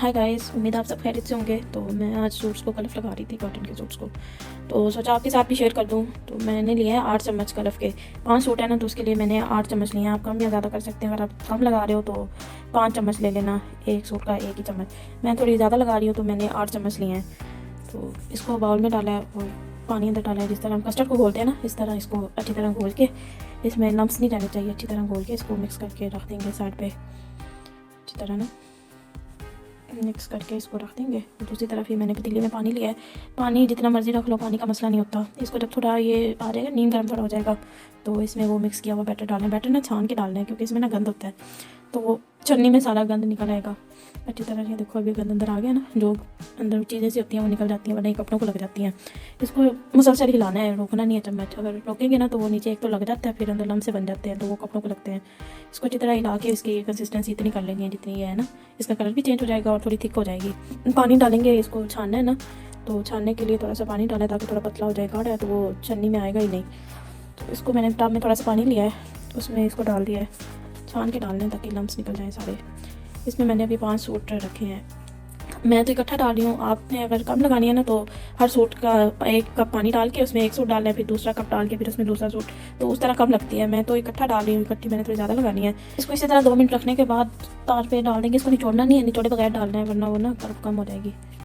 Hi guys, उम्मीद आप सब खैरियत से होंगे। तो मैं आज सूट्स को कलफ लगा रही थी, कॉटन के सूट्स को, तो सोचा आपके साथ भी शेयर कर दूं। तो मैंने लिए हैं 8 चम्मच कलफ के। 5 सूट है ना, तो उसके लिए मैंने 8 चम्मच लिए हैं। आप कम या ज़्यादा कर सकते हैं। अगर आप कम लगा रहे हो तो 5 चम्मच ले लेना, एक सूट का एक ही चम्मच। मैं थोड़ी ज़्यादा लगा रही हूँ तो मैंने 8 चम्मच लिए हैं। तो इसको बाउल में डाला है और पानी अंदर डाला है, जिस तरह हम कस्टर्ड को घोलते हैं ना, इस तरह इसको अच्छी तरह घोल के, इसमें लम्स नहीं रहने चाहिए, अच्छी तरह घोल के इसको मिक्स करके रख देंगे साइड पे। अच्छी तरह ना मिक्स करके इसको रख देंगे। और दूसरी तरफ ये मैंने पतीले में पानी लिया है। पानी जितना मर्ज़ी रख लो, पानी का मसला नहीं होता। इसको जब थोड़ा ये आ जाएगा, नीम गर्म थोड़ा हो जाएगा, तो इसमें वो मिक्स किया हुआ बैटर डालना है। बैटर ना छान के डालना है, क्योंकि इसमें ना गंद होता है, तो वो चटनी में सारा गंद निकल आएगा अच्छी तरह। ये देखो अभी गंद अंदर आ गया ना, जो अंदर चीज़ें सी होती हैं वो निकल जाती हैं, वरना ये कपड़ों को लग जाती हैं। इसको मुसलसल हिलाना है, रोकना नहीं है चम्मच। अगर रोकेंगे ना तो वो नीचे एक तो लग जाता है, फिर अंदर लम्ब से बन जाते हैं, तो वो कपड़ों को लगते हैं। इसको अच्छी तरह हिला के इसकी कंसिस्टेंसी इतनी कर लेनी है जितनी ये है ना। इसका कलर भी चेंज हो जाएगा और थोड़ी थिक हो जाएगी। पानी डालेंगे, इसको छानना है ना, तो छानने के लिए थोड़ा सा पानी डाला है ताकि थोड़ा पतला हो जाए। गाढ़ा है तो वो छन्नी में आएगा ही नहीं। तो इसको मैंने टब में थोड़ा सा पानी लिया है, उसमें इसको डाल दिया है। छान के डालना है ताकि लम्स निकल जाएँ सारे। इसमें मैंने अभी 5 सूट रखे हैं। मैं तो इकट्ठा डाल रही हूँ। आपने अगर कम लगानी है ना, तो हर सूट का 1 कप पानी डाल के उसमें 1 सूट डालना है, फिर दूसरा कप डाल के फिर उसमें दूसरा सूट, तो उस तरह कम लगती है। मैं तो इकट्ठा डाल रही हूँ, इकट्ठी मैंने थोड़ी ज़्यादा लगानी है। इसको इसी तरह 2 मिनट रखने के बाद तार पे डाल देंगे। इसको निचोड़ना नहीं है, निचोड़े बगैर डालना है, वरना वो ना कम हो जाएगी।